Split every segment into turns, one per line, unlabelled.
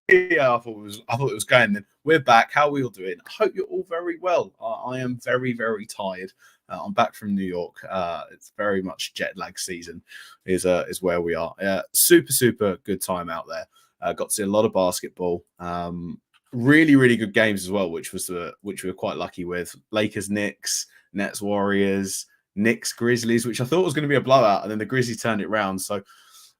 Yeah, I thought it was going. Then we're back. How are we all doing? I hope you're all very well. I am very, very tired. I'm back from New York. It's very much jet lag season, is where we are. Super, super good time out there. Got to see a lot of basketball. Really, really good games as well, which we were quite lucky with. Lakers, Knicks, Nets, Warriors, Knicks, Grizzlies, which I thought was going to be a blowout, and then the Grizzlies turned it round. So,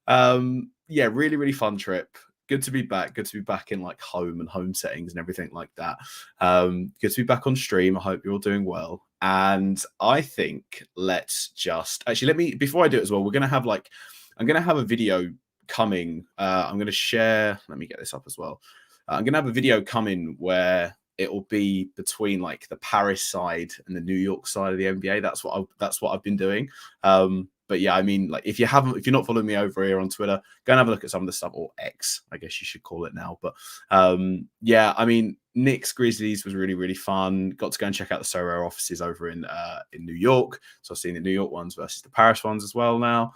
yeah, really, really fun trip. Good to be back. Good to be back in like home and home settings and everything like that. Good to be back on stream. I hope you're all doing well. And I think let's just actually let me before I do it as well. I'm gonna have a video coming. I'm gonna share. Let me get this up as well. I'm gonna have a video coming where it will be between like the Paris side and the New York side of the NBA. That's what I've been doing. But yeah, I mean, like if you're not following me over here on Twitter, go and have a look at some of the stuff, or X, I guess you should call it now. But yeah, I mean, Knicks Grizzlies was really, really fun. Got to go and check out the Sorare offices over in New York. So I've seen the New York ones versus the Paris ones as well now.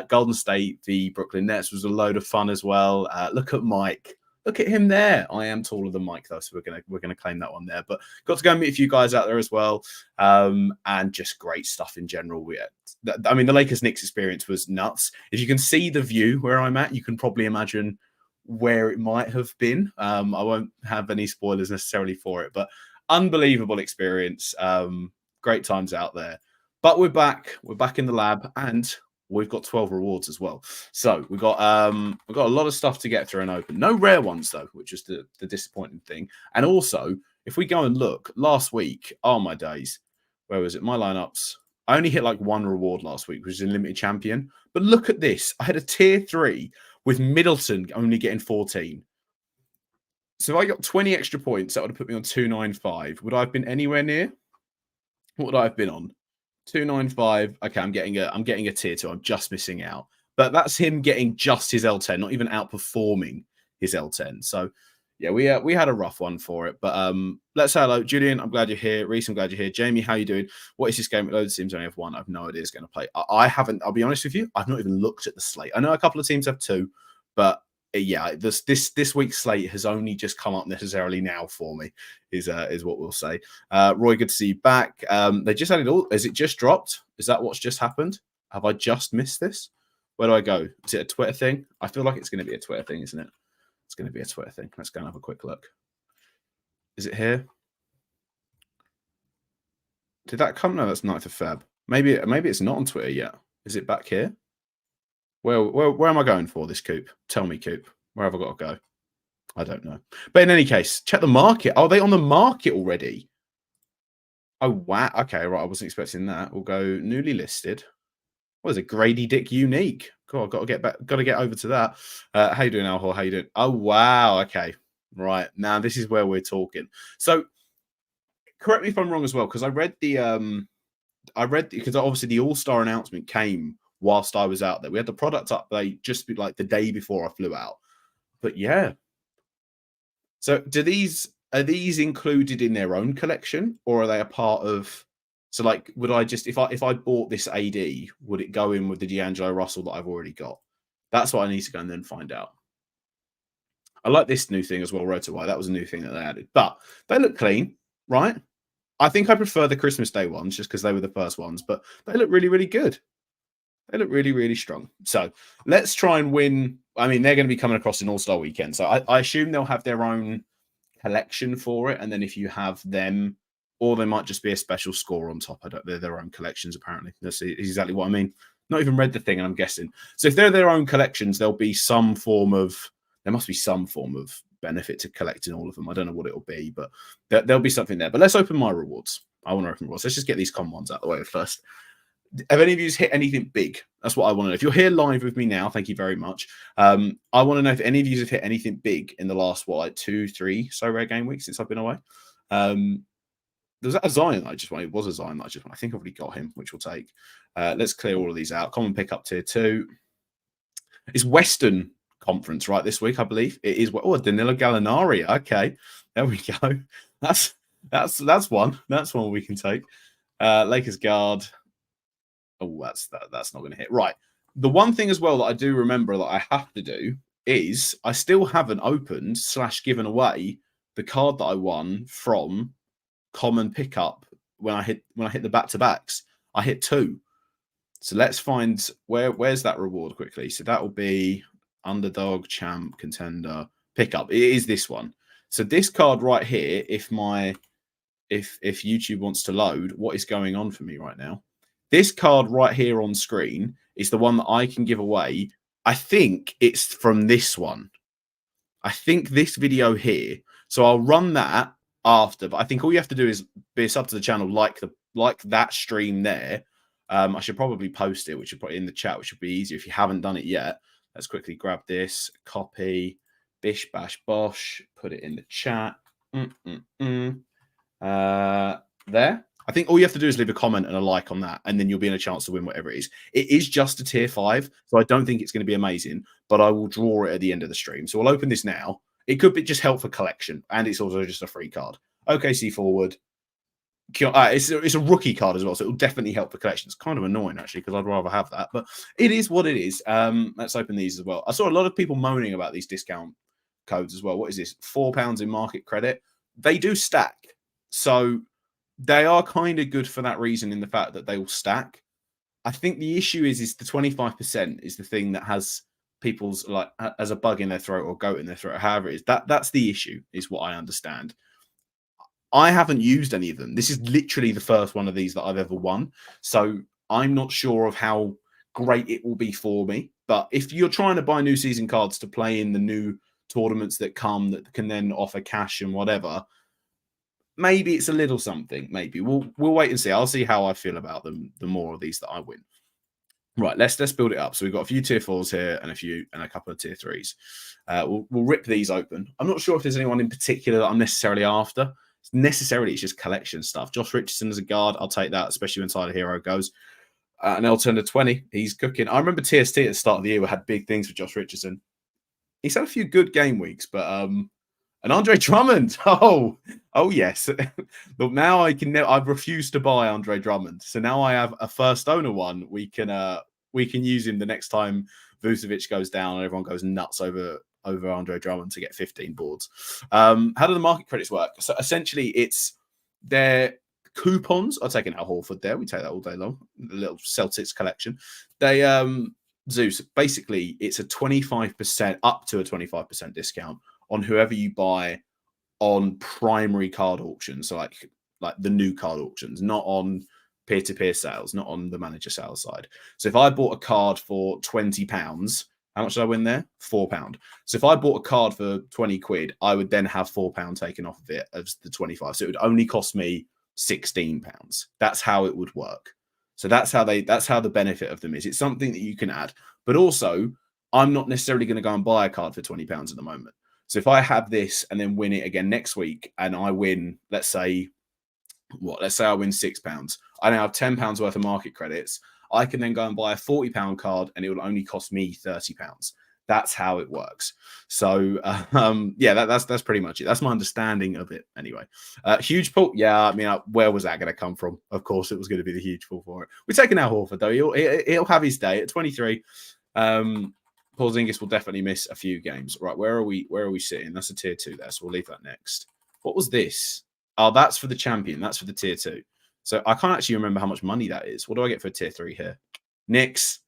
Golden State, the Brooklyn Nets was a load of fun as well. Look at Mike. Look at him there. I am taller than Mike though, so we're gonna claim that one there. But got to go and meet a few guys out there as well, and just great stuff in general. I mean, the Lakers Knicks experience was nuts. If you can see the view where I'm at, you can probably imagine where it might have been. I won't have any spoilers necessarily for it, but unbelievable experience. Great times out there. But we're back. We're back in the lab, and we've got 12 rewards as well. So we've got a lot of stuff to get through and open. No rare ones though, which is the disappointing thing. And also, if we go and look last week, oh my days, where was it? My lineups. I only hit like one reward last week, which is in Limited Champion. But look at this. I had a tier 3 with Middleton only getting 14. So if I got 20 extra points, that would have put me on 295. Would I have been anywhere near? What would I have been on? 295. Okay, I'm getting a tier 2. I'm just missing out. But that's him getting just his L10, not even outperforming his L10. So yeah, we had a rough one for it. But let's say hello. Julian, I'm glad you're here. Reese, I'm glad you're here. Jamie, how you doing? What is this game? Loads of teams only have one. I have no idea it's going to play. I haven't, I'll be honest with you, I've not even looked at the slate. I know a couple of teams have 2, but yeah, this week's slate has only just come up necessarily now for me, is what we'll say. Roy, good to see you back. They just added all. Is it just dropped? Is that what's just happened? Have I just missed this? Where do I go? Is it a Twitter thing? I feel like it's going to be a Twitter thing, isn't it? It's going to be a Twitter thing. Let's go and have a quick look. Is it here? Did that come? No, that's 9th of Feb. Maybe it's not on Twitter yet. Is it back here? Where am I going for this, Coop? Tell me, Coop. Where have I got to go? I don't know. But in any case, check the market. Are they on the market already? Oh, wow. Okay, right. I wasn't expecting that. We'll go newly listed. What is it? Grady Dick Unique. Cool. I've got to get back. Got to get over to that. How you doing, Alhor? How you doing? Oh, wow. Okay. Right. Now, this is where we're talking. So, correct me if I'm wrong as well, because I read because obviously the All-Star announcement came whilst I was out there. We had the product update just like the day before I flew out. But yeah. So are these included in their own collection, or are they a part of? So like, would I just if I bought this AD, would it go in with the D'Angelo Russell that I've already got? That's what I need to go and then find out. I like this new thing as well, RotoWire. That was a new thing that they added. But they look clean, right? I think I prefer the Christmas Day ones just because they were the first ones, but they look really, really good. They look really, really strong. So let's try and win. I mean, they're going to be coming across in All-Star Weekend. So I assume they'll have their own collection for it. And then if you have them, or they might just be a special score on top. They're their own collections, apparently. That's exactly what I mean. Not even read the thing, and I'm guessing. So if they're their own collections, there must be some form of benefit to collecting all of them. I don't know what it'll be, but there'll be something there. But let's open my rewards. I want to open rewards. Let's just get these common ones out of the way first. Have any of you hit anything big? That's what I want to know. If you're here live with me now, thank you very much. I want to know if any of you have hit anything big in the last, 2-3 so rare game weeks since I've been away. Was that a Zion that I just won? It was a Zion that I just won. I think I've already got him, which we'll take. Let's clear all of these out. Common pickup tier 2. It's Western Conference, right, this week, I believe. It is. Oh, Danilo Gallinari. Okay, there we go. That's one. That's one we can take. Lakers guard. Oh, that's not going to hit. Right. The one thing as well that I do remember that I have to do is I still haven't opened / given away the card that I won from common pickup when I hit the back-to-backs. I hit 2. So let's find where's that reward quickly. So that will be underdog, champ, contender, pickup. It is this one. So this card right here, if YouTube wants to load, what is going on for me right now? This card right here on screen is the one that I can give away. I think it's from this one. I think this video here. So I'll run that after, but I think all you have to do is be a sub to the channel, like that stream there. I should probably post it, which should put it in the chat, which would be easier if you haven't done it yet. Let's quickly grab this, copy, bish, bash, bosh, put it in the chat. There. I think all you have to do is leave a comment and a like on that, and then you'll be in a chance to win whatever it is. It is just a tier 5, so I don't think it's going to be amazing, but I will draw it at the end of the stream. So we'll open this now. It could be just help for collection, and it's also just a free card. OKC forward. It's a rookie card as well, so it will definitely help for collection. It's kind of annoying, actually, because I'd rather have that, but it is what it is. Let's open these as well. I saw a lot of people moaning about these discount codes as well. What is this? £4 in market credit. They do stack, so they are kind of good for that reason, in the fact that they will stack. I think the issue is the 25% is the thing that has people's, like, as a bug in their throat or goat in their throat, however it is. That's the issue, is what I understand. I haven't used any of them. This is literally the first one of these that I've ever won. So I'm not sure of how great it will be for me. But if you're trying to buy new season cards to play in the new tournaments that come that can then offer cash and whatever, maybe it's a little something. Maybe we'll wait and see. I'll see how I feel about them. The more of these that I win. Right, let's build it up. So we've got a few tier 4s here and a couple of tier 3s. We'll rip these open. I'm not sure if there's anyone in particular that I'm necessarily after. It's just collection stuff. Josh Richardson as a guard, I'll take that, especially when Tyler Hero goes. And they'll turn to 20. He's cooking. I remember TST at the start of the year we had big things for Josh Richardson. He's had a few good game weeks, but and Andre Drummond. Oh yes. Look, now I've refused to buy Andre Drummond. So now I have a first owner one. We can use him the next time Vucevic goes down and everyone goes nuts over Andre Drummond to get 15 boards. How do the market credits work? So essentially it's their coupons. I'll take an Al Horford there. We take that all day long. The little Celtics collection. They Zeus, basically it's a 25% up to a 25% discount on whoever you buy on primary card auctions. So like the new card auctions, not on peer-to-peer sales, not on the manager sales side. So if I bought a card for £20, how much did I win there? £4. So if I bought a card for 20 quid, I would then have £4 taken off of it as the 25. So it would only cost me £16. That's how it would work. So that's how the benefit of them is. It's something that you can add. But also, I'm not necessarily going to go and buy a card for £20 at the moment. So if I have this and then win it again next week and I win, let's say I win £6. I now have £10 worth of market credits. I can then go and buy a £40 card and it will only cost me £30. That's how it works. So yeah, that's pretty much it. That's my understanding of it anyway. Huge pull. Yeah, I mean, where was that going to come from? Of course, it was going to be the huge pull for it. We're taking Al Horford though. He'll have his day at 23. Porzingis will definitely miss a few games. Right, where are we sitting? That's a tier 2 there, so we'll leave that next. What was this? Oh, that's for the champion. That's for the tier 2. So I can't actually remember how much money that is. What do I get for a tier 3 here? Knicks.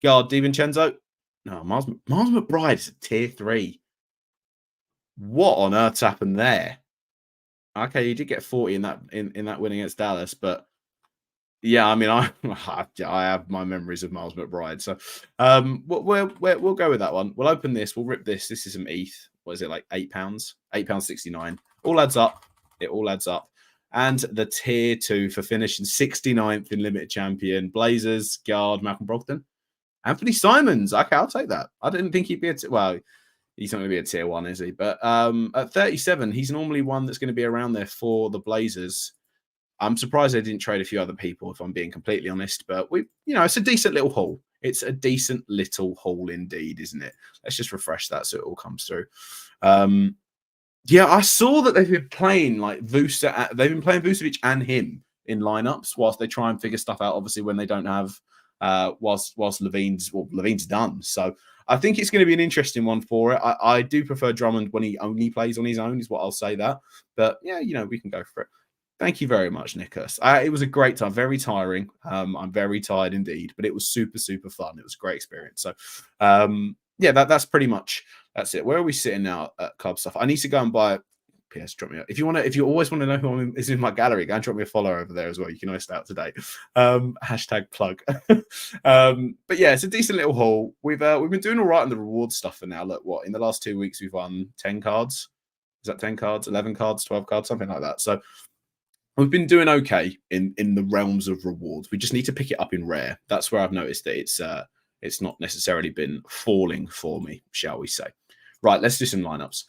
Guard DiVincenzo. No, Miles McBride is a tier 3. What on earth's happened there? Okay, you did get 40 in that win against Dallas, but yeah, I mean, I have my memories of Miles McBride. So we'll go with that one. We'll open this. We'll rip this. This is some ETH. What is it, like £8? £8.69. All adds up. It all adds up. And the tier 2 for finishing 69th in limited champion. Blazers, guard, Malcolm Brogdon. Anthony Simons. Okay, I'll take that. I didn't think he'd be well, he's not going to be a tier 1, is he? But at 37, he's normally one that's going to be around there for the Blazers. I'm surprised they didn't trade a few other people, if I'm being completely honest. But it's a decent little haul. It's a decent little haul indeed, isn't it? Let's just refresh that so it all comes through. Yeah, I saw that they've been playing like Vucevic. They've been playing Vucevic and him in lineups whilst they try and figure stuff out. Obviously, when they don't have whilst Levine's done. So I think it's going to be an interesting one for it. I do prefer Drummond when he only plays on his own, is what I'll say that. But yeah, you know, we can go for it. Thank you very much, Nicholas. It was a great time, very tiring. I'm very tired indeed, but it was super, super fun. It was a great experience. So, yeah, that's pretty much that's it. Where are we sitting now at Club Stuff? I need to go and buy. PS, drop me. If you always want to know who is in my gallery, go and drop me a follow over there as well. You can always stay up to date. Hashtag plug. But yeah, it's a decent little haul. We've been doing all right on the reward stuff for now. Look, what in the last 2 weeks we've won 10 cards. Is that 10 cards, 11 cards, 12 cards, something like that. So we've been doing okay in the realms of rewards. We just need to pick it up in rare. That's where I've noticed that it's not necessarily been falling for me, shall we say. Right, let's do some lineups.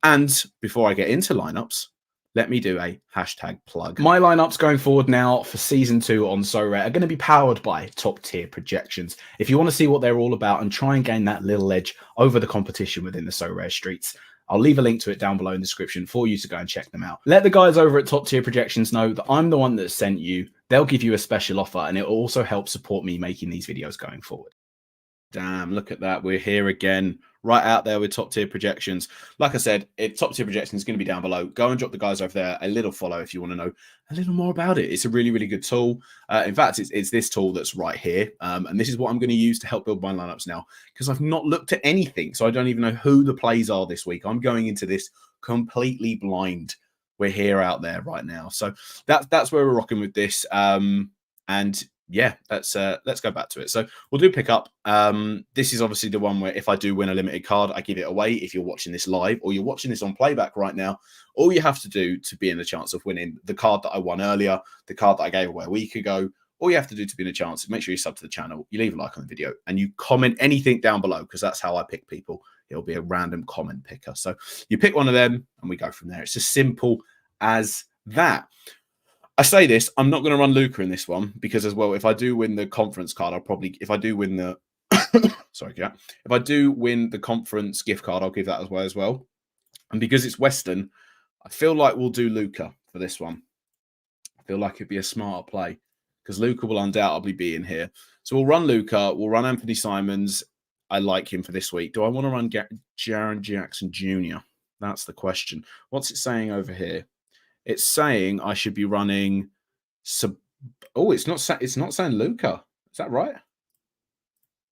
And before I get into lineups, let me do a hashtag plug. My lineups going forward now for season 2 on Sorare are going to be powered by top tier projections. If you want to see what they're all about and try and gain that little edge over the competition within the Sorare streets, I'll leave a link to it down below in the description for you to go and check them out. Let the guys over at Top Tier Projections know that I'm the one that sent you. They'll give you a special offer, and it will also help support me making these videos going forward. Damn, look at that. We're here again, right out there with Top Tier Projections. Like I said, Top Tier Projections is going to be down below. Go and drop the guys over there a little follow if you want to know a little more about it. It's a really, really good tool. In fact, it's this tool that's right here. And this is what I'm going to use to help build my lineups now, because I've not looked at anything. So I don't even know who the plays are this week. I'm going into this completely blind. We're here out there right now. So that's where we're rocking with this. And yeah, let's go back to it. So we'll do pick up. This is obviously the one where if I do win a limited card, I give it away. If you're watching this live or you're watching this on playback right now, all you have to do to be in the chance of winning the card that I won earlier, the card that I gave away a week ago, all you have to do to be in a chance is make sure you sub to the channel, you leave a like on the video, and you comment anything down below, because that's how I pick people. It'll be a random comment picker. So you pick one of them and we go from there. It's as simple as that. I say this, I'm not going to run Luca in this one, because as well, if I do win the conference card, I'll probably, if I do win the, sorry, yeah, if I do win the conference gift card, I'll give that as well. And because it's Western, I feel like we'll do Luca for this one. I feel like it'd be a smarter play, because Luca will undoubtedly be in here. So we'll run Luca, we'll run Anthony Simons. I like him for this week. Do I want to run Jaren Jackson Jr.? That's the question. What's it saying over here? It's saying I should be running. Oh, it's not saying Luca. Is that right? Have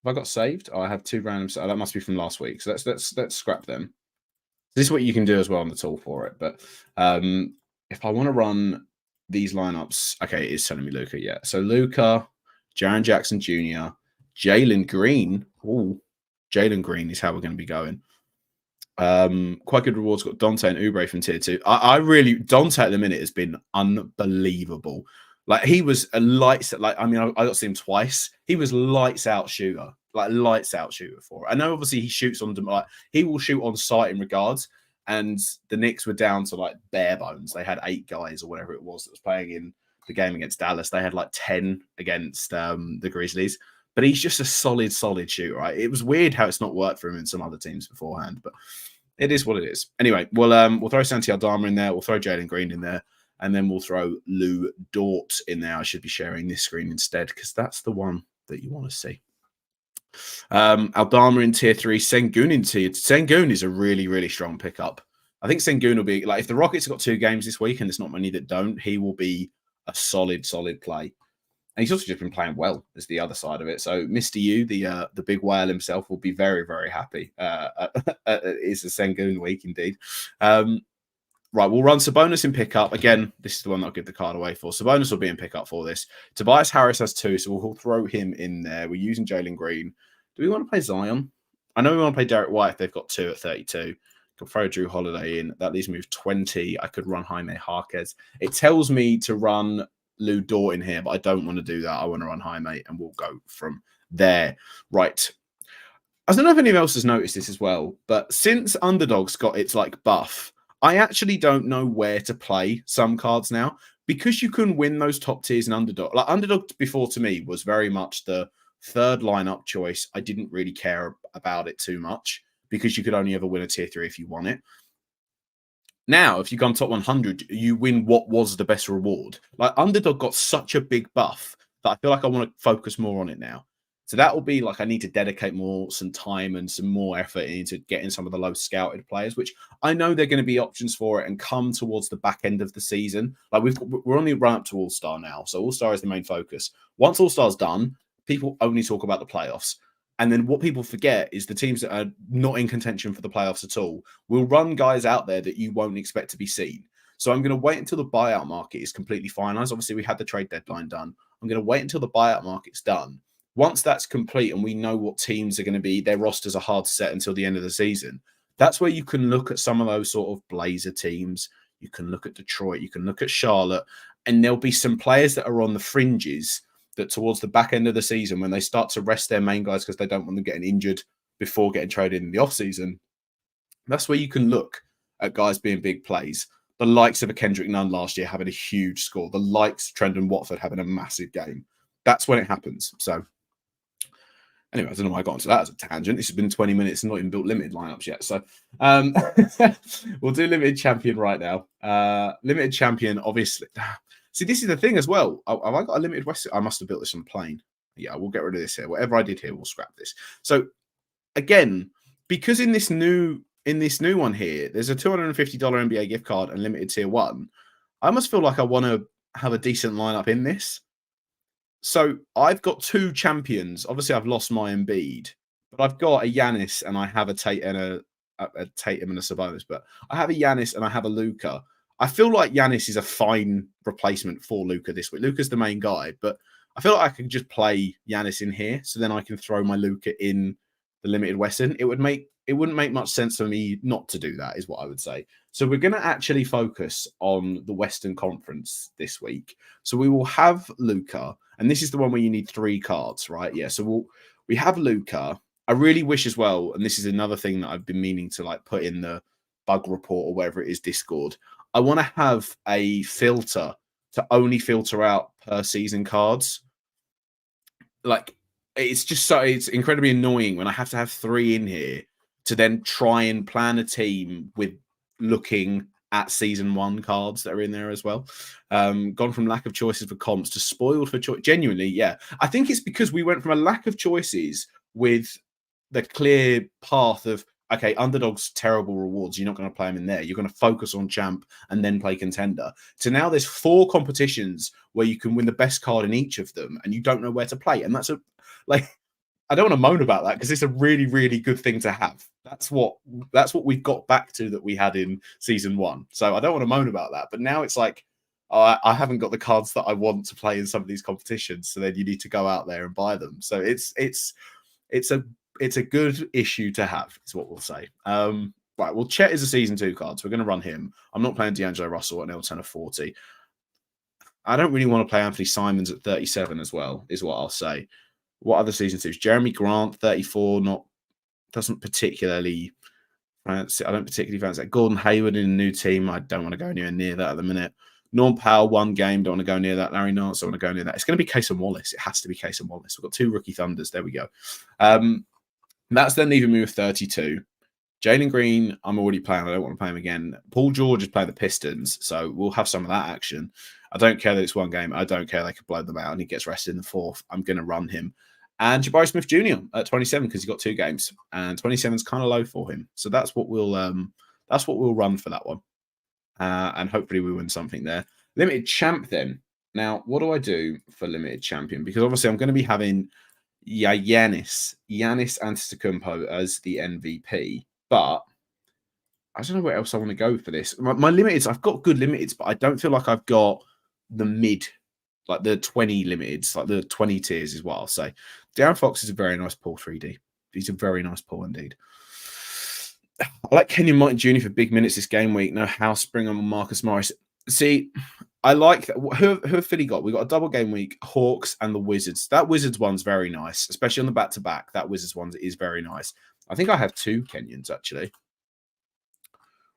I got saved? Oh, I have 2 random. Oh, that must be from last week. So let's scrap them. This is what you can do as well on the tool for it. But if I want to run these lineups, okay, it is telling me Luca. Yeah. So Luca, Jaren Jackson Jr., Jalen Green. Oh, Jalen Green is how we're going to be going. Quite good rewards. Got Dante and Oubre from tier 2. I really, Dante at the minute has been unbelievable. Like, he was a lights, like, I mean, I got to see him twice. He was lights out shooter, like lights out shooter for it. I know obviously he shoots on, like, he will shoot on sight in regards, and the Knicks were down to like bare bones. They had 8 guys or whatever it was that was playing in the game against Dallas. They had like 10 against the Grizzlies. But he's just a solid shooter, right? It was weird how it's not worked for him in some other teams beforehand, but it is what it is. Anyway, we'll throw Santi Aldama in there. We'll throw Jalen Green in there. And then we'll throw Lou Dort in there. I should be sharing this screen instead, because that's the one that you want to see. Aldama in tier 3. Sengun in tier 2. Sengun is a really, really strong pickup. I think Sengun will be, like, if the Rockets have got 2 games this week and there's not many that don't, he will be a solid play. And he's also just been playing well, as the other side of it. So Mr. U, the big whale himself, will be very, very happy. It's a Sengun week indeed. Right, we'll run Sabonis in pickup. Again, this is the one that I'll give the card away for. Sabonis will be in pickup for this. Tobias Harris has 2, so we'll throw him in there. We're using Jalen Green. Do we want to play Zion? I know we want to play Derek White if they've got 2 at 32. Could throw Drew Holiday in. That leaves me with 20. I could run Jaime Jaquez. It tells me to run Lou Dort in here, but I don't want to do that. I want to run Jaime, and we'll go from there. Right. I don't know if anyone else has noticed this as well, but since Underdog's got its like buff, I actually don't know where to play some cards now, because you can win those top tiers in Underdog. Like, Underdog before, to me, was very much the 3rd lineup choice. I didn't really care about it too much, because you could only ever win a tier 3 if you won it. Now, if you come top 100, you win what was the best reward. Like, Underdog got such a big buff that I feel like I want to focus more on it now. So that will be like I need to dedicate some time and some more effort into getting some of the low scouted players, which I know they're going to be options for it and come towards the back end of the season. Like we're on the run up to All Star now, so All Star is the main focus. Once All Star's done, people only talk about the playoffs. And then what people forget is the teams that are not in contention for the playoffs at all will run guys out there that you won't expect to be seen. So I'm going to wait until the buyout market is completely finalized. Obviously, we had the trade deadline done. I'm going to wait until the buyout market's done. Once that's complete and we know what teams are going to be, their rosters are hard to set until the end of the season. That's where you can look at some of those sort of Blazer teams. You can look at Detroit. You can look at Charlotte. And there'll be some players that are on the fringes that towards the back end of the season, when they start to rest their main guys because they don't want them getting injured before getting traded in the offseason, that's where you can look at guys being big plays. The likes of a Kendrick Nunn last year having a huge score. The likes of Trendon Watford having a massive game. That's when it happens. So anyway, I don't know why I got onto that as a tangent. This has been 20 minutes and not even built limited lineups yet. So we'll do limited champion right now. Limited champion, obviously. See, this is the thing as well. Have I got a limited West? I must have built this on a plane. Yeah, we'll get rid of this here. Whatever I did here, we'll scrap this. So again, because in this new one here, there's a $250 NBA gift card and limited tier 1. I almost feel like I want to have a decent lineup in this. So I've got 2 champions. Obviously, I've lost my Embiid, but I've got a Giannis and I have a Tatum and a Sabonis. But I have a Giannis and I have a Luka. I feel like Giannis is a fine replacement for Luka this week. Luka's the main guy, but I feel like I can just play Giannis in here, so then I can throw my Luka in the limited Western. It wouldn't make much sense for me not to do that, is what I would say. So we're going to actually focus on the Western Conference this week. So we will have Luka, and this is the one where you need 3 cards, right? Yeah. So we have Luka. I really wish as well, and this is another thing that I've been meaning to like put in the bug report or wherever it is, Discord. I want to have a filter to only filter out per season cards. Like it's incredibly annoying when I have to have 3 in here to then try and plan a team with looking at season 1 cards that are in there as well. Gone from lack of choices for comps to spoiled for choice. Genuinely, yeah. I think it's because we went from a lack of choices with the clear path of, okay, underdog's terrible rewards. You're not going to play them in there. You're going to focus on champ and then play contender. So now there's 4 competitions where you can win the best card in each of them and you don't know where to play. And that's I don't want to moan about that because it's a really, really good thing to have. That's what we've got back to that we had in season 1. So I don't want to moan about that. But now it's like, I haven't got the cards that I want to play in some of these competitions. So then you need to go out there and buy them. So it's a good issue to have, is what we'll say. Right, well, Chet is a season 2 card, so we're going to run him. I'm not playing D'Angelo Russell at an L10 of 40. I don't really want to play Anthony Simons at 37 as well, is what I'll say. What other season 2s? Jeremy Grant, 34, doesn't particularly fancy. I don't particularly fancy that. Gordon Hayward in a new team. I don't want to go anywhere near that at the minute. Norm Powell, 1 game. Don't want to go near that. Larry Nance, don't want to go near that. It's going to be Casey Wallace. It has to be Casey Wallace. We've got 2 rookie Thunders. There we go. That's then leaving me with 32. Jalen Green, I'm already playing. I don't want to play him again. Paul George is playing the Pistons, so we'll have some of that action. I don't care that it's 1 game. I don't care they could blow them out and he gets rested in the 4th. I'm going to run him. And Jabari Smith Jr. at 27 because he's got 2 games, and 27 is kind of low for him. So that's what we'll run for that one, and hopefully we win something there. Limited champ then. Now, what do I do for limited champion? Because obviously I'm going to be having Giannis Antetokounmpo as the MVP, but I don't know where else I want to go for this. My limiteds, I've got good limiteds, but I don't feel like I've got the mid, like the 20 limiteds, like the 20 tiers is what I'll say. Darren Fox is a very nice pull 3D. He's a very nice pull indeed. I like Kenyon Martin Jr. for big minutes this game week. No House, Brigham and Marcus Morris. See, I like that. Who have Philly got? We got a double game week, Hawks and the Wizards. That Wizards one's very nice, especially on the back-to-back. That Wizards one is very nice. I think I have 2 Kenyans, actually.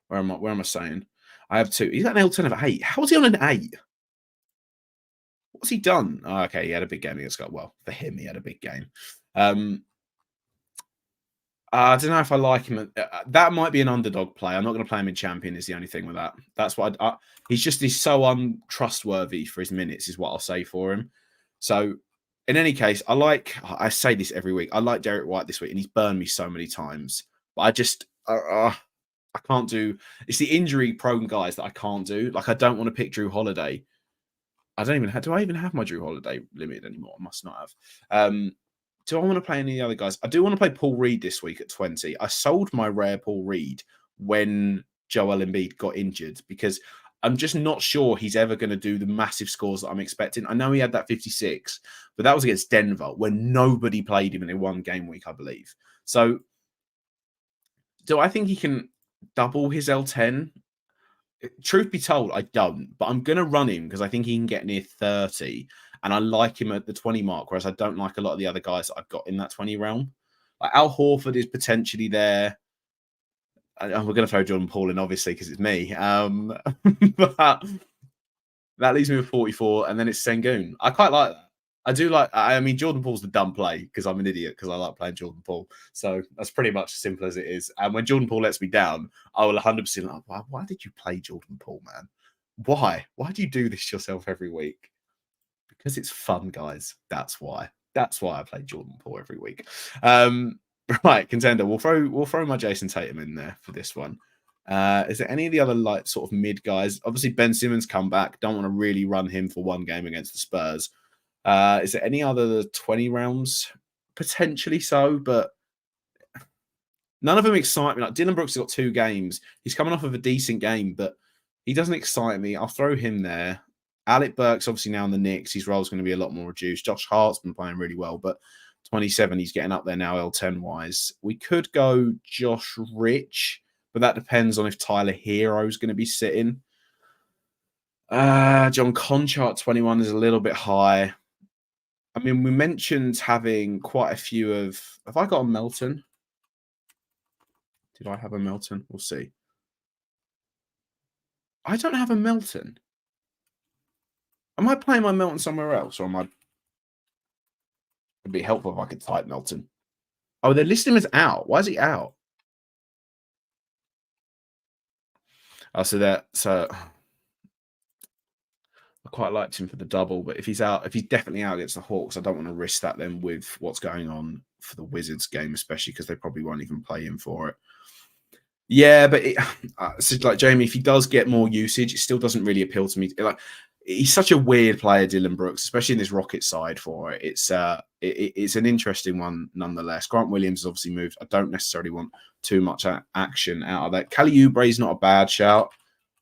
Where am I saying? I have 2. He's got an L10 of 8. How was he on an 8? What's he done? Oh, okay, he had a big game against Scott. Well, for him, he had a big game. I don't know if I like him. That might be an underdog play. I'm not going to play him in champion is the only thing with that. That's what he's so untrustworthy for his minutes is what I'll say for him. So in any case, I say this every week. I like Derek White this week, and he's burned me so many times. But I can't do. It's the injury prone guys that I can't do. Like, I don't want to pick Drew Holiday. I don't even have. Do I even have my Drew Holiday limited anymore? I must not have. Do I want to play any of the other guys? I do want to play Paul Reed this week at 20. I sold my rare Paul Reed when Joel Embiid got injured because I'm just not sure he's ever going to do the massive scores that I'm expecting. I know he had that 56, but that was against Denver when nobody played him in a one game week, I believe. So do I think he can double his L10? Truth be told, I don't, but I'm going to run him because I think he can get near 30 and I like him at the 20 mark, whereas I don't like a lot of the other guys that I've got in that 20 realm. Like Al Horford is potentially there. And we're going to throw Jordan Poole in, obviously, because it's me. But that leaves me with 44, and then it's Sengun. I quite like that. I do like. I mean, Jordan Poole's the dumb play because I'm an idiot because I like playing Jordan Poole. So that's pretty much as simple as it is. And when Jordan Poole lets me down, I will 100% like, why did you play Jordan Poole, man? Why? Why do you do this yourself every week? Because it's fun, guys. That's why. That's why I play Jordan Poole every week. Right, contender. We'll throw my Jason Tatum in there for this one. Is there any of the other like sort of mid guys? Obviously, Ben Simmons come back. Don't want to really run him for one game against the Spurs. Is there any other 20 rounds? Potentially so, but none of them excite me. Like Dylan Brooks has got 2 games. He's coming off of a decent game, but he doesn't excite me. I'll throw him there. Alec Burks, obviously now in the Knicks, his role's going to be a lot more reduced. Josh Hart's been playing really well, but 27, he's getting up there now L10 wise. We could go Josh Rich, but that depends on if Tyler Hero's going to be sitting. John Conchart 21 is a little bit high. I mean, we mentioned having quite a few of. Have I got a Melton? Did I have a Melton? We'll see. I don't have a Melton. Am I playing my Melton somewhere else, or am I? It'd be helpful if I could type Melton. Oh, they're listing him as out. Why is he out? Oh, so I quite liked him for the double, but if he's definitely out against the Hawks, I don't want to risk that then with what's going on for the Wizards game, especially because they probably won't even play him for it. Yeah, but so like Jamie, if he does get more usage, it still doesn't really appeal to me. Like he's such a weird player, Dylan Brooks, especially in this Rocket side for it. It's an interesting one nonetheless. Grant Williams has obviously moved. I don't necessarily want too much action out of that. Kelly Oubre is not a bad shout.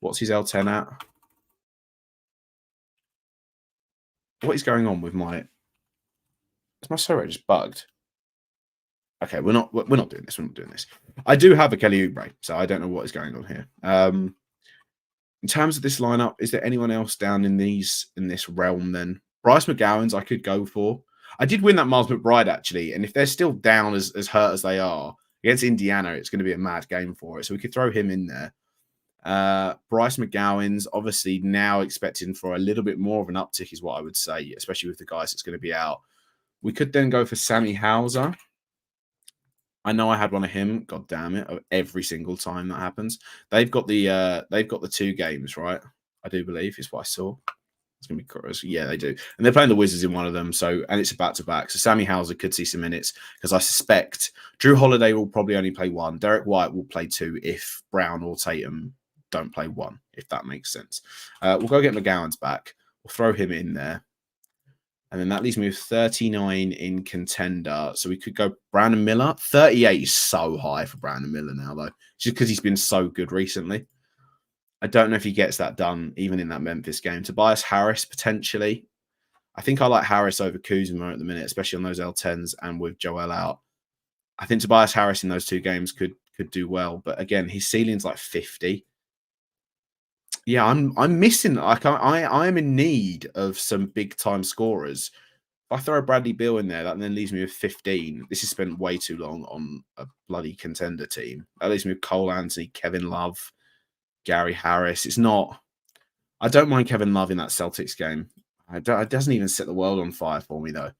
What's his L10 at? What is going on with my? Is my Sorare just bugged? Okay, we're not doing this. We're not doing this. I do have a Kelly Oubre, so I don't know what is going on here. In terms of this lineup, is there anyone else down in this realm? Then Bryce McGowan's I could go for. I did win that Miles McBride actually, and if they're still down as hurt as they are against Indiana, it's going to be a mad game for it. So we could throw him in there. Bryce McGowan's obviously now expecting for a little bit more of an uptick, is what I would say, especially with the guys that's going to be out. We could then go for Sammy Hauser. I know I had one of him. God damn it! Every single time that happens, they've got the 2 games, right? I do believe is what I saw. It's gonna be gross. Yeah, they do, and they're playing the Wizards in one of them. So, and it's a back-to-back. So Sammy Hauser could see some minutes because I suspect Drew Holiday will probably only play 1. Derek White will play 2 if Brown or Tatum don't play 1. If that makes sense. We'll go get McGowan's back. We'll throw him in there. And then that leaves me with 39 in contender. So we could go Brandon Miller. 38 is so high for Brandon Miller now, though. Just because he's been so good recently. I don't know if he gets that done, even in that Memphis game. Tobias Harris, potentially. I think I like Harris over Kuzma at the minute, especially on those L10s and with Joel out. I think Tobias Harris in those 2 games could do well. But again, his ceiling's like 50. Yeah, I'm missing. I am in need of some big time scorers. If I throw Bradley Beal in there, that then leaves me with 15. This has spent way too long on a bloody contender team. That leaves me with Cole Anthony, Kevin Love, Gary Harris. It's not. I don't mind Kevin Love in that Celtics game. It doesn't even set the world on fire for me though.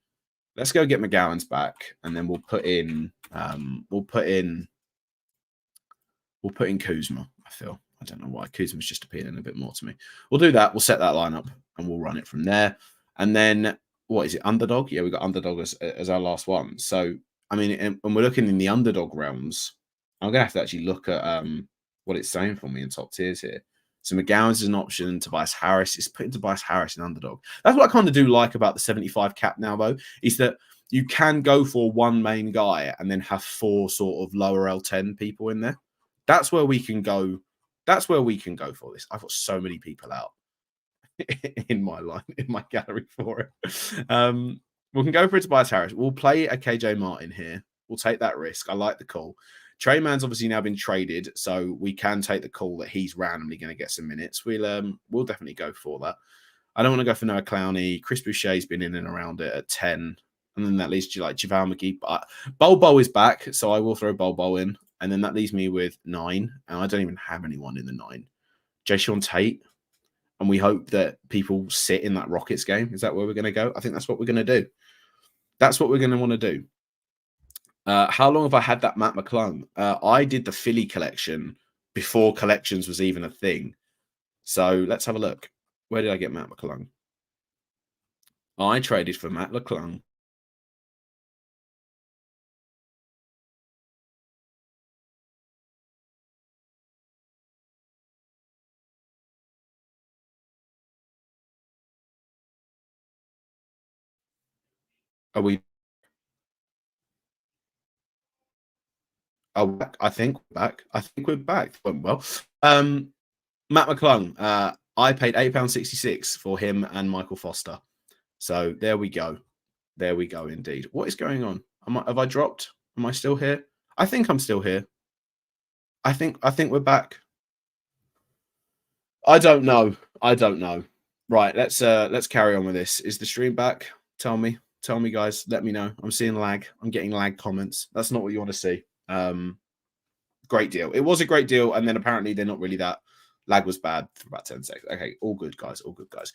Let's go get McGowan's back, and then we'll put in Kuzma. I feel. I don't know why. Kuzma's just appealing a bit more to me. We'll do that. We'll set that lineup and we'll run it from there. And then what is it? Underdog? Yeah, we got underdog as our last one. So I mean, and we're looking in the underdog realms. I'm gonna have to actually look at what it's saying for me in top tiers here. So McGowan's is an option. Tobias Harris is putting Tobias Harris in underdog. That's what I kind of do like about the 75 cap now, though, is that you can go for one main guy and then have 4 sort of lower L10 people in there. That's where we can go. That's where we can go for this. I've got so many people out in my gallery for it. We can go for Tobias Harris. We'll play a KJ Martin here. We'll take that risk. I like the call. Trey Man's obviously now been traded, so we can take the call that he's randomly going to get some minutes. We'll definitely go for that. I don't want to go for Noah Clowney. Chris Boucher's been in and around it at 10. And then that leaves you like JaVale McGee. But Bobo is back, so I will throw Bobo in. And then that leaves me with 9. And I don't even have anyone in the 9. Jayshawn Tate. And we hope that people sit in that Rockets game. Is that where we're going to go? I think that's what we're going to do. That's what we're going to want to do. How long have I had that Matt McClung? I did the Philly collection before collections was even a thing. So let's have a look. Where did I get Matt McClung? I traded for Matt McClung. Are we? Oh, I think we're back. I think we're back. Went well. Matt McClung. I paid £8.66 for him and Michael Foster. So there we go. There we go. Indeed. What is going on? Have I dropped? Am I still here? I think I'm still here. I think we're back. I don't know. I don't know. Right. Let's carry on with this. Is the stream back? Tell me, guys. Let me know. I'm seeing lag. I'm getting lag comments. That's not what you want to see. Great deal. It was a great deal, and then apparently they're not really that. Lag was bad for about 10 seconds. Okay, all good, guys. All good, guys.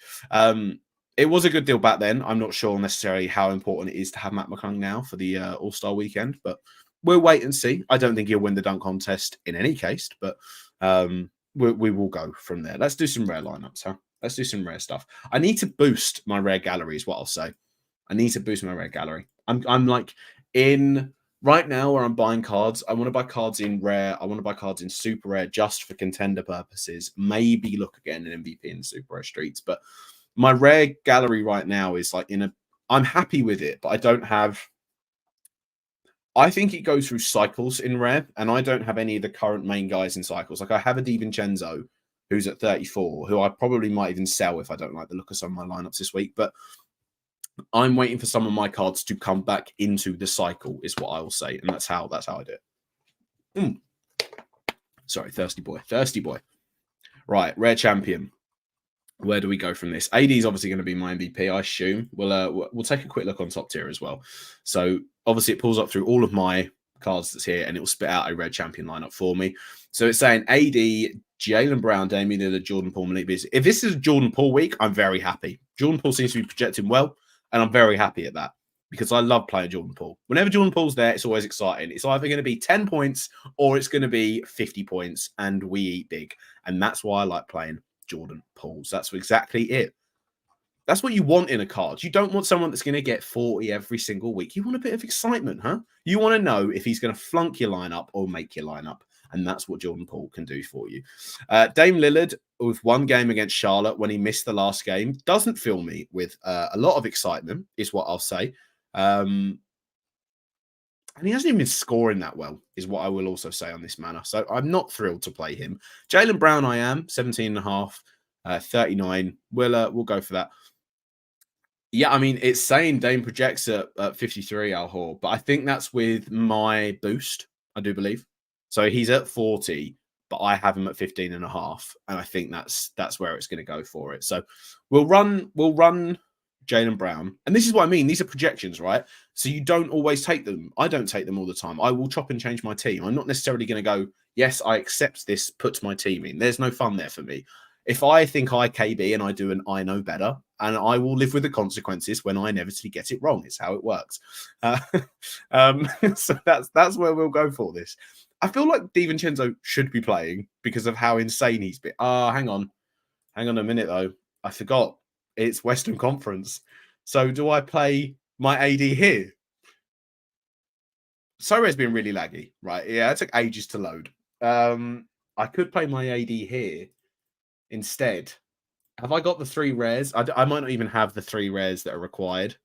It was a good deal back then. I'm not sure necessarily how important it is to have Matt McClung now for the All-Star weekend, but we'll wait and see. I don't think he'll win the dunk contest in any case, but we will go from there. Let's do some rare lineups, huh? Let's do some rare stuff. I need to boost my rare gallery is what I'll say. I need to boost my rare gallery. I'm like in right now where I'm buying cards. I want to buy cards in rare. I want to buy cards in super rare just for contender purposes. Maybe look at getting an MVP in super rare streets. But my rare gallery right now is like I'm happy with it, but I don't have. I think it goes through cycles in rare, and I don't have any of the current main guys in cycles. Like I have a DiVincenzo who's at 34, who I probably might even sell if I don't like the look of some of my lineups this week. But I'm waiting for some of my cards to come back into the cycle, is what I will say, and that's how I do it. Sorry, thirsty boy. Right, rare champion. Where do we go from this? AD is obviously going to be my MVP, I assume. We'll take a quick look on top tier as well. So obviously it pulls up through all of my cards that's here, and it will spit out a red champion lineup for me. So it's saying AD, Jaylen Brown, Damian Lillard, Jordan Poole, Malik Beasley. If this is a Jordan Poole week, I'm very happy. Jordan Poole seems to be projecting well, and I'm very happy at that because I love playing Jordan Poole. Whenever Jordan Poole's there, it's always exciting. It's either going to be 10 points or it's going to be 50 points, and we eat big. And that's why I like playing Jordan Poole's. That's exactly it. That's what you want in a card. You don't want someone that's going to get 40 every single week. You want a bit of excitement, huh? You want to know if he's going to flunk your lineup or make your lineup. And that's what Jordan Poole can do for you. Dame Lillard, with one game against Charlotte when he missed the last game, doesn't fill me with a lot of excitement, is what I'll say. And he hasn't even been scoring that well, is what I will also say on this manner. So I'm not thrilled to play him. Jaylen Brown, I am 17.5, 39. We'll go for that. Yeah, I mean, it's saying Dame projects at 53, Al Hor, but I think that's with my boost, I do believe. So he's at 40, but I have him at 15.5, and I think that's where it's going to go for it. So we'll run Jaylen Brown. And this is what I mean. These are projections, right? So you don't always take them. I don't take them all the time. I will chop and change my team. I'm not necessarily going to go, yes, I accept this, put my team in. There's no fun there for me. If I think I KB and I do an I know better, and I will live with the consequences when I inevitably get it wrong. It's how it works. So that's where we'll go for this. I feel like DiVincenzo should be playing because of how insane he's been. Hang on a minute though. I forgot. It's Western Conference. So do I play my AD here? Sorare's been really laggy, right? Yeah, it took ages to load. I could play my AD here instead. Have I got the 3 rares? I might not even have the 3 rares that are required.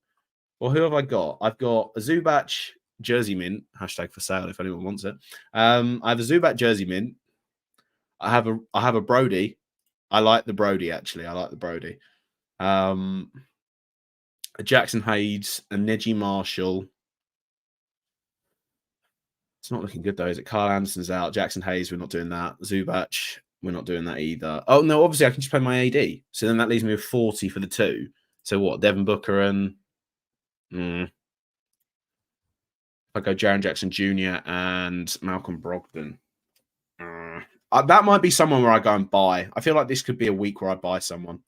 Well, who have I got? I've got a Zubac Jersey Mint, hashtag for sale if anyone wants it. I have a Zubac Jersey Mint. I have a Brody. I like the Brody, actually. I like the Brody. A Jackson Hayes, a Neji Marshall. It's not looking good, though, is it? Carl Anderson's out. Jackson Hayes, we're not doing that. Zubac, we're not doing that either. Oh, no, obviously I can just play my AD. So then that leaves me with 40 for the 2. So what? Devin Booker and... if I go Jaren Jackson Jr. and Malcolm Brogdon. That might be someone where I go and buy. I feel like this could be a week where I buy someone.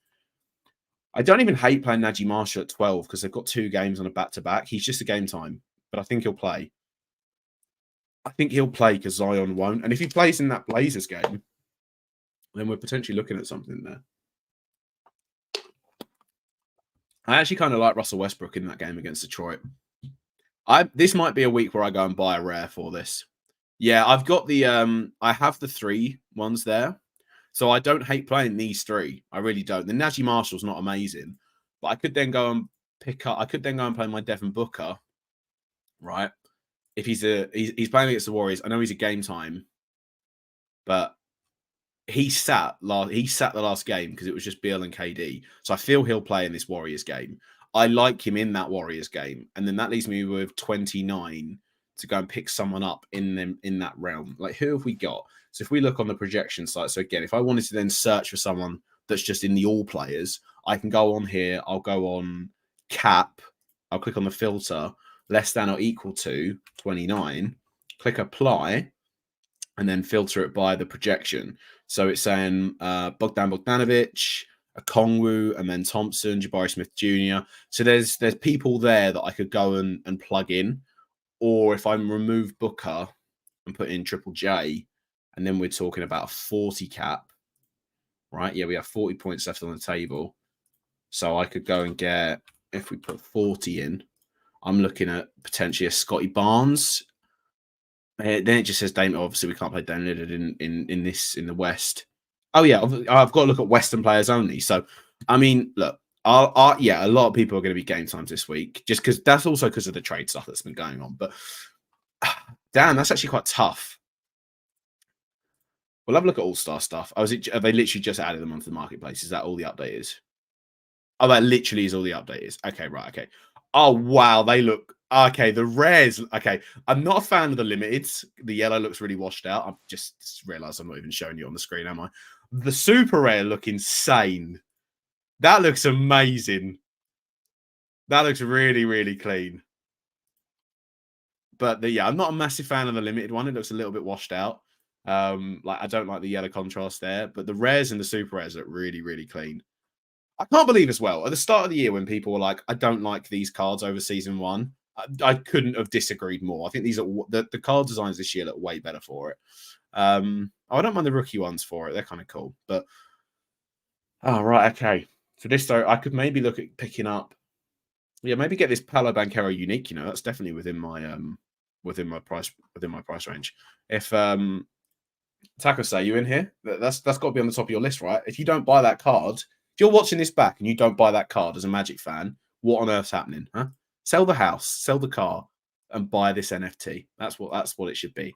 I don't even hate playing Najee Marshall at 12 because they've got 2 games on a back-to-back. He's just a game time, but I think he'll play. I think he'll play because Zion won't. And if he plays in that Blazers game, then we're potentially looking at something there. I actually kind of like Russell Westbrook in that game against Detroit. This might be a week where I go and buy a rare for this. Yeah, I've got the I have the 3 ones there. So I don't hate playing these 3. I really don't. The Najee Marshall's not amazing, but I could then go and play my Devin Booker, right? If he's playing against the Warriors, I know he's a game time, but he sat the last game because it was just Beal and KD. So I feel he'll play in this Warriors game. I like him in that Warriors game, and then that leaves me with 29 to go and pick someone up in that realm. Like, who have we got? So if we look on the projection site, so again, if I wanted to then search for someone that's just in the all players, I can go on here. I'll go on cap. I'll click on the filter, less than or equal to 29, click apply, and then filter it by the projection. So it's saying Bogdan Bogdanovic, a Kongwu, and then Thompson, Jabari Smith Jr. So there's people there that I could go and plug in. Or if I remove Booker and put in Triple J, and then we're talking about a 40 cap, right? Yeah, we have 40 points left on the table. So I could go and get, if we put 40 in, I'm looking at potentially a Scotty Barnes. Then it just says Dame. Obviously, we can't play Dame Lillard in the West. Oh yeah, I've got to look at Western players only. So, I mean, look, yeah, a lot of people are going to be game times this week, just because that's also because of the trade stuff that's been going on. But damn, that's actually quite tough. We'll have a look at All-Star stuff. Have they literally just added them onto the marketplace? Is that all the update is? Oh, that literally is all the update is. Okay, right. Okay. Oh wow, they look okay. The rares. Okay, I'm not a fan of the limiteds. The yellow looks really washed out. I've just realised I'm not even showing you on the screen, am I? The super rare look insane. That looks amazing. That looks really, really clean. But yeah, I'm not a massive fan of the limited one. It looks a little bit washed out. Like I don't like the yellow contrast there. But the rares and the super rares look really, really clean. I can't believe as well, at the start of the year when people were like, I don't like these cards over season 1, I couldn't have disagreed more. I think these are the card designs this year look way better for it. I don't mind the rookie ones for it. They're kind of cool. But, oh, right, okay. For this, though, I could maybe look at picking up, yeah, maybe get this Paolo Banchero unique. You know, that's definitely within my price range. If Taco say you in here, that's got to be on the top of your list, right? If you don't buy that card, if you're watching this back and you don't buy that card as a Magic fan, what on earth's happening? Huh? Sell the house, sell the car, and buy this NFT. That's what it should be.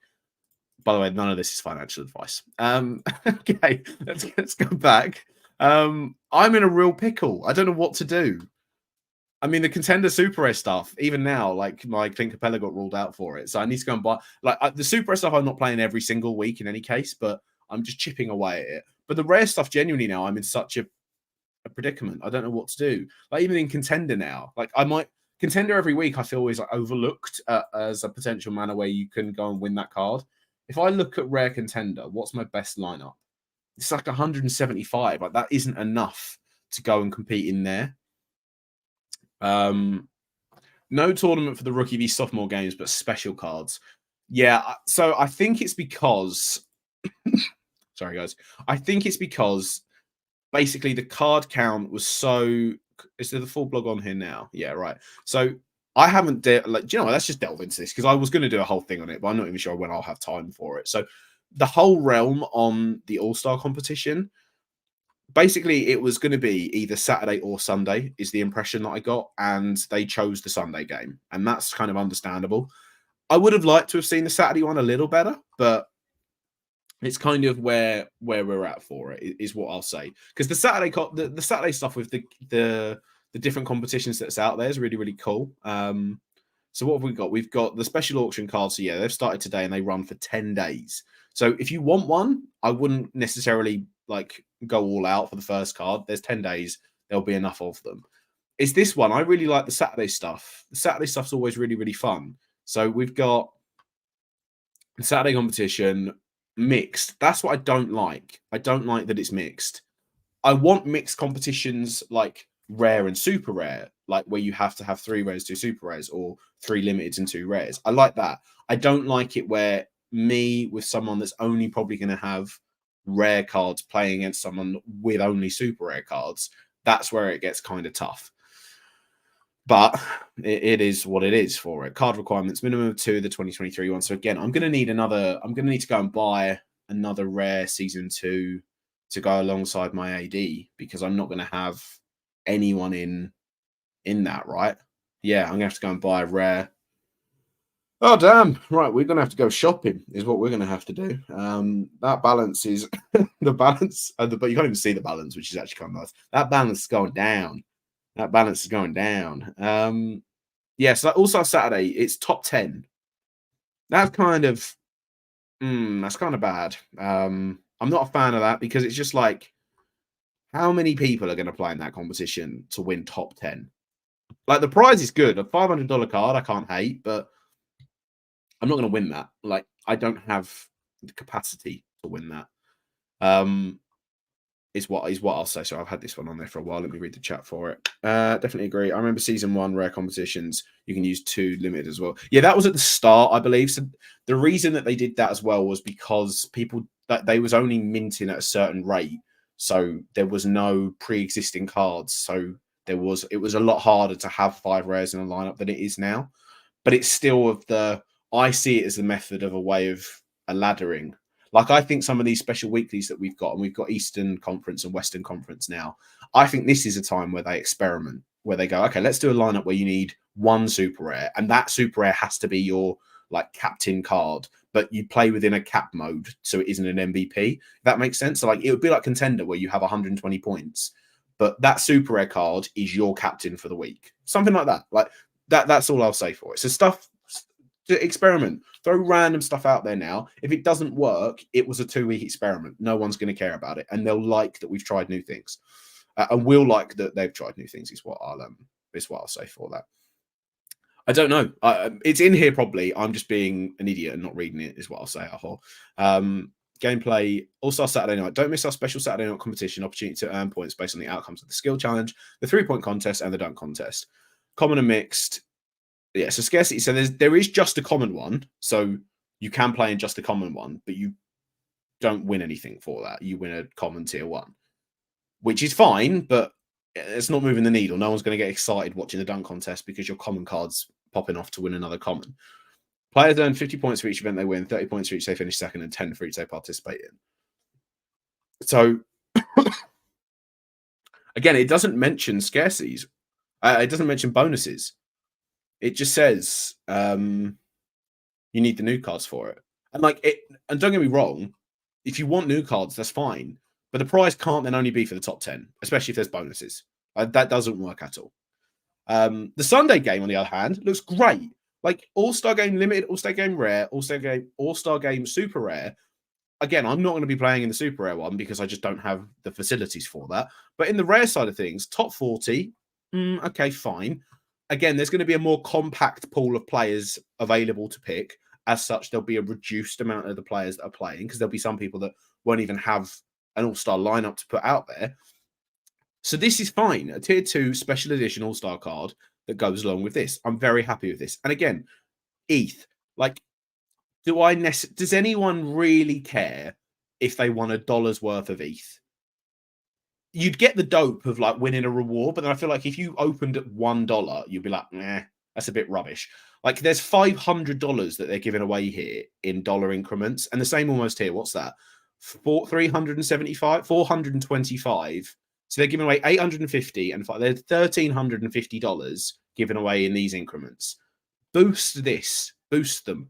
By the way, none of this is financial advice. Okay, let's go back. I'm in a real pickle. I don't know what to do. I mean, the Contender Super Rare stuff, even now, like my Clint Capella got ruled out for it. So I need to go and buy, the Super Rare stuff I'm not playing every single week in any case, but I'm just chipping away at it. But the rare stuff, genuinely now, I'm in such a predicament. I don't know what to do. Like even in Contender now, like I might, Contender every week I feel is like overlooked as a potential manner where you can go and win that card. If I look at Rare Contender, what's my best lineup? It's like 175. Like that isn't enough to go and compete in there. No tournament for the rookie v sophomore games, but special cards. Yeah, so I think it's because sorry guys. I think it's because basically the card count was so Is there the full blog on here now? Yeah, right. So I haven't like, do you know what? Let's just delve into this because I was going to do a whole thing on it, but I'm not even sure when I'll have time for it. So the whole realm on the All-Star competition, basically it was going to be either Saturday or Sunday is the impression that I got, and they chose the Sunday game, and that's kind of understandable. I would have liked to have seen the Saturday one a little better, but it's kind of where we're at for it is what I'll say, because the Saturday the Saturday stuff with the different competitions that's out there is really, really cool. So what have we got? We've got the special auction cards. So yeah, they've started today and they run for 10 days. So if you want one, I wouldn't necessarily like go all out for the first card. There's 10 days. There'll be enough of them. It's this one. I really like the Saturday stuff. The Saturday stuff's always really, really fun. So we've got the Saturday competition mixed. That's what I don't like. I don't like that it's mixed. I want mixed competitions like rare and super rare, like where you have to have 3 rares, 2 super rares, or 3 limiteds and 2 rares. I like that. I don't like it where me with someone that's only probably going to have rare cards playing against someone with only super rare cards. That's where it gets kind of tough. But it is what it is for it. Card requirements, minimum of 2, the 2023 one. So again, I'm going to need to go and buy another rare season 2 to go alongside my AD, because I'm not going to have anyone in that, right? Yeah, I'm going to have to go and buy a rare. Oh, damn. Right, we're going to have to go shopping is what we're going to have to do. That balance is the balance, but you can't even see the balance, which is actually kind of nice. That balance is going down. That balance is going down. Yeah, so also Saturday, it's top 10. That's kind of bad. I'm not a fan of that, because it's just like, how many people are going to play in that competition to win top 10? Like, the prize is good. A $500 card, I can't hate, but I'm not going to win that. Like, I don't have the capacity to win that. Is what I'll say. So I've had this one on there for a while. Let me read the chat for it. Definitely agree. I remember season 1 rare competitions. You can use 2 limited as well. Yeah, that was at the start, I believe. So the reason that they did that as well was because people that they was only minting at a certain rate, so there was no pre-existing cards. So it was a lot harder to have 5 rares in a lineup than it is now. But it's still I see it as a method of a way of a laddering. Like, I think some of these special weeklies that we've got, and we've got Eastern Conference and Western Conference now, I think this is a time where they experiment, where they go, okay, let's do a lineup where you need 1 super rare, and that super rare has to be your like captain card, but you play within a cap mode, so it isn't an MVP. If that makes sense. So like, it would be like Contender, where you have 120 points, but that super rare card is your captain for the week. Something like that. Like that's all I'll say for it. So stuff to experiment. Throw random stuff out there now. If it doesn't work, it was a 2-week experiment. No one's going to care about it, and they'll like that we've tried new things, and we'll like that they've tried new things. Is what I'll say for that. I don't know. It's in here probably. I'm just being an idiot and not reading it. Is what I'll say. Gameplay All-Star Saturday night. Don't miss our special Saturday night competition opportunity to earn points based on the outcomes of the skill challenge, the 3-point contest, and the dunk contest. Common and mixed. Yeah, so scarcity. So there is just a common one. So you can play in just a common one, but you don't win anything for that. You win a common tier 1, which is fine, but it's not moving the needle. No one's going to get excited watching the dunk contest because your common card's popping off to win another common. Players earn 50 points for each event they win, 30 points for each they finish second, and 10 for each they participate in. So, again, it doesn't mention scarcities. It doesn't mention bonuses. It just says you need the new cards for it. And and don't get me wrong, if you want new cards, that's fine. But the prize can't then only be for the top 10, especially if there's bonuses. That doesn't work at all. The Sunday game, on the other hand, looks great. Like, All-Star Game Limited, All-Star Game Rare, All-Star Game Super Rare. Again, I'm not going to be playing in the Super Rare one because I just don't have the facilities for that. But in the rare side of things, top 40, okay, fine. Again, there's going to be a more compact pool of players available to pick. As such, there'll be a reduced amount of the players that are playing, because there'll be some people that won't even have an all-star lineup to put out there. So this is fine. A tier 2 special edition all-star card that goes along with this. I'm very happy with this. And again, ETH. Like, does anyone really care if they want $1 worth of ETH? you'd get the dope of like winning a reward, but then I feel like if you opened at $1, you'd be like, nah, that's a bit rubbish. Like there's $500 that they're giving away here in dollar increments, and the same almost here. What's that? 375, 425. So they're giving away 850 and they're $1,350 given away in these increments. Boost this, boost them,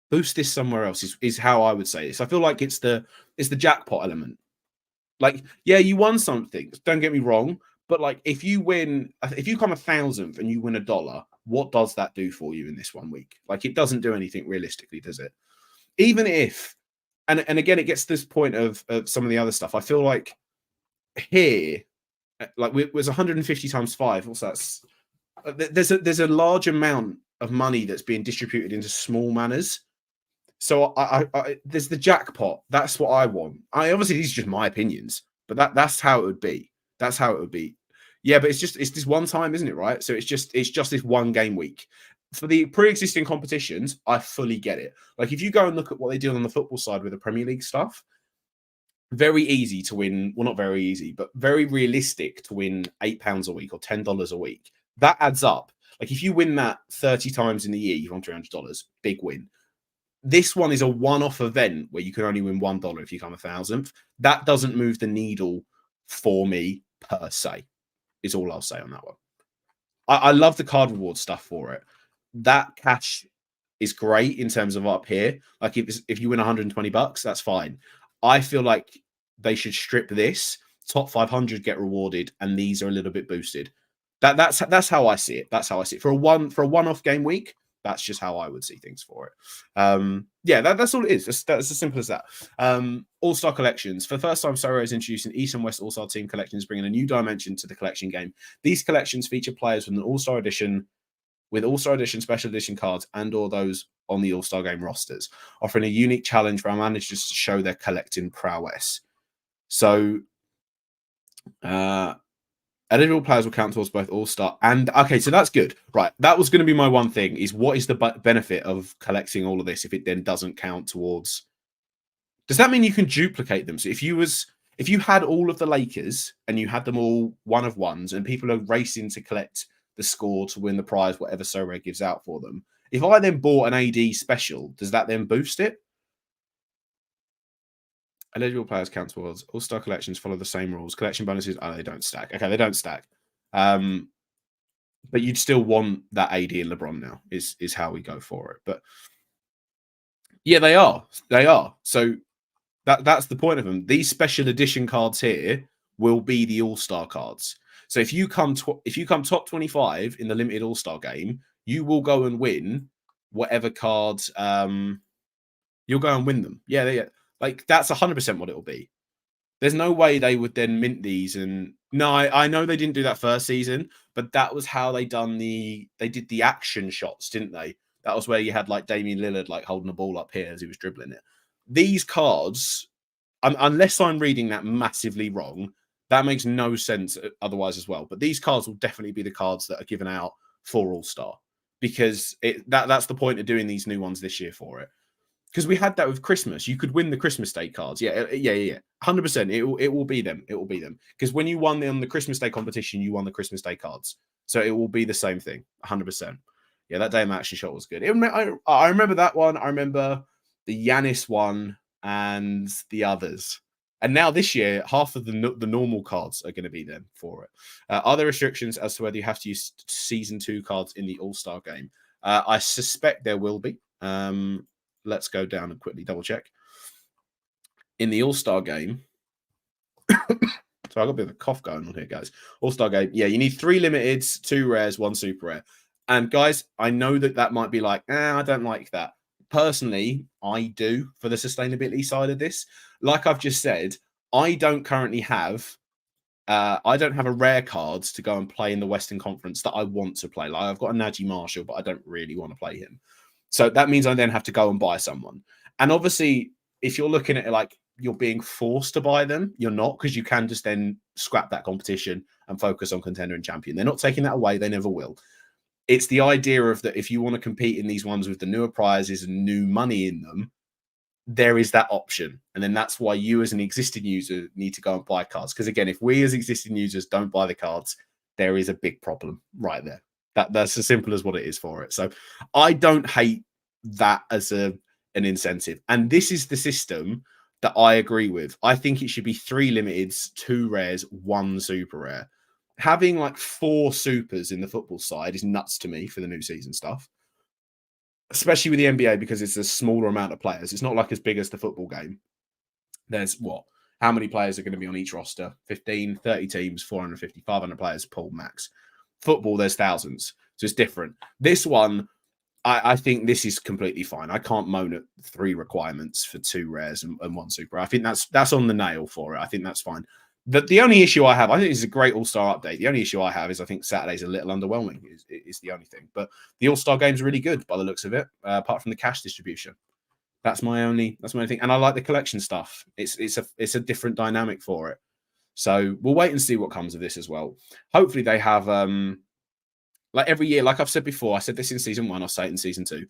boost this somewhere else is how I would say this. I feel like it's the jackpot element. Like, yeah, you won something. Don't get me wrong, but like if you come 1,000th and you win $1, what does that do for you in this 1 week? Like, it doesn't do anything realistically, does it? Even if, and again, it gets to this point of some of the other stuff. I feel like here, like it was 150 times 5. What's that? There's a large amount of money that's being distributed into small manners. So I there's the jackpot. That's what I want. Obviously these are just my opinions, but that's how it would be. That's how it would be. Yeah, but it's this one time, isn't it? Right. So it's just this 1 game week. For the pre-existing competitions, I fully get it. Like if you go and look at what they do on the football side with the Premier League stuff, very easy to win. Well, not very easy, but very realistic to win £8 a week or $10 a week. That adds up. Like if you win that 30 times in the year, you've won $300. Big win. This one is a one-off event where you can only win $1 if you come 1,000th. That doesn't move the needle for me per se, is all I'll say on that one. I love the card reward stuff for it. That cash is great in terms of up here. Like if you win $120, that's fine. I feel like they should strip this. Top 500 get rewarded, and these are a little bit boosted. That's how I see it. That's how I see it. For a one-off game week, that's just how I would see things for it. Yeah, that's all it is. That's as simple as that. All-Star collections. For the first time, Sorare is introducing East and West All-Star team collections, bringing a new dimension to the collection game. These collections feature players with an All-Star edition, special edition cards, and/or those on the All-Star game rosters, offering a unique challenge for our managers to show their collecting prowess. So, eligible players will count towards both All-Star and... Okay, so that's good. Right, that was going to be my one thing, is what is the benefit of collecting all of this if it then doesn't count towards... Does that mean you can duplicate them? So if you had all of the Lakers and you had them all one of ones and people are racing to collect the score to win the prize, whatever Sorare gives out for them, if I then bought an AD special, does that then boost it? Eligible players count towards All-Star collections, follow the same rules. Collection bonuses, they don't stack. Okay, they don't stack. But you'd still want that AD and LeBron now, is how we go for it. But yeah, they are. They are. So that's the point of them. These special edition cards here will be the All-Star cards. So if you come top 25 in the limited All-Star game, you will go and win whatever cards. You'll go and win them. Yeah. Like, that's 100% what it'll be. There's no way they would then mint these. And no, I know they didn't do that first season, but that was how they did the action shots, didn't they? That was where you had like Damian Lillard like holding the ball up here as he was dribbling it. These cards, unless I'm reading that massively wrong, that makes no sense otherwise as well. But these cards will definitely be the cards that are given out for All-Star, because that's the point of doing these new ones this year for it. Because we had that with Christmas. You could win the Christmas Day cards. Yeah. 100%. It will be them. It will be them. Because when you won on the Christmas Day competition, you won the Christmas Day cards. So it will be the same thing. 100%. Yeah, that Dame action shot was good. I remember that one. I remember the Giannis one and the others. And now this year, half of the normal cards are going to be them for it. Are there restrictions as to whether you have to use Season 2 cards in the All-Star game? I suspect there will be. Let's go down and quickly double check. In the All-Star game, so I've got a bit of a cough going on here, guys. All-Star game, yeah, you need 3 limiteds, 2 rares, 1 super rare. And guys, I know that might be like, I don't like that. Personally, I do, for the sustainability side of this. Like I've just said, I don't currently have I don't have a rare cards to go and play in the Western Conference that I want to play. Like, I've got a Najee Marshall, but I don't really want to play him. So that means I then have to go and buy someone. And obviously, if you're looking at it like you're being forced to buy them, you're not, because you can just then scrap that competition and focus on contender and champion. They're not taking that away. They never will. It's the idea of that if you want to compete in these ones with the newer prizes and new money in them, there is that option. And then that's why you as an existing user need to go and buy cards. Because again, if we as existing users don't buy the cards, there is a big problem right there. That's as simple as what it is for it. So I don't hate that as an incentive. And this is the system that I agree with. I think it should be 3 limiteds, 2 rares, 1 super rare. Having like 4 supers in the football side is nuts to me for the new season stuff, especially with the NBA, because it's a smaller amount of players. It's not like as big as the football game. There's what? How many players are going to be on each roster? 15, 30 teams, 450, 500 players, pool max. Football, there's thousands. So it's different. This one, I think this is completely fine. I can't moan at 3 requirements for 2 rares and 1 super. I think that's on the nail for it. I think that's fine. The only issue I have, I think this is a great All-Star update. The only issue I have is I think Saturday's a little underwhelming, is the only thing. But the All-Star game's really good by the looks of it, apart from the cash distribution. That's my only thing. And I like the collection stuff. It's a different dynamic for it. So we'll wait and see what comes of this as well. Hopefully they have like every year, like I've said before, I said this in season 1, I'll say it in season 2.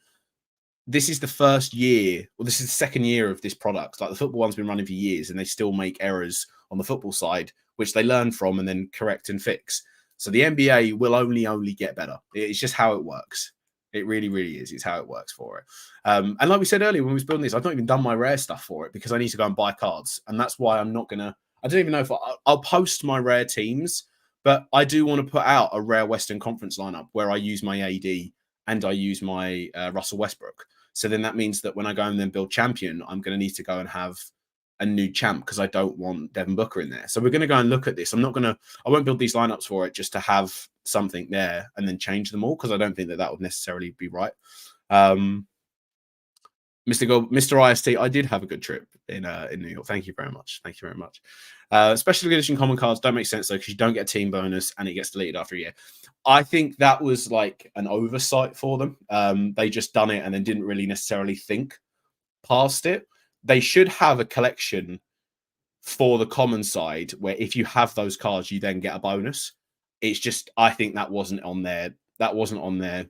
This is the first year, well, this is the second year of this product. Like the football one's been running for years and they still make errors on the football side, which they learn from and then correct and fix. So the NBA will only get better. It's just how it works. It really, really is. It's how it works for it. And like we said earlier when we was building this, I've not even done my rare stuff for it because I need to go and buy cards. And that's why I'm not going to, I don't even know if I'll post my rare teams, but I do want to put out a rare Western Conference lineup where I use my AD and I use my Russell Westbrook. So then that means that when I go and then build champion, I'm going to need to go and have a new champ because I don't want Devin Booker in there. So we're going to go and look at this. I won't build these lineups for it just to have something there and then change them all because I don't think that would necessarily be right. Mr. IST, I did have a good trip in New York. Thank you very much. Thank you very much. Special edition common cards don't make sense though because you don't get a team bonus and it gets deleted after a year. I think that was like an oversight for them. They just done it and then didn't really necessarily think past it. They should have a collection for the common side where if you have those cards, you then get a bonus. It's just I think that wasn't on their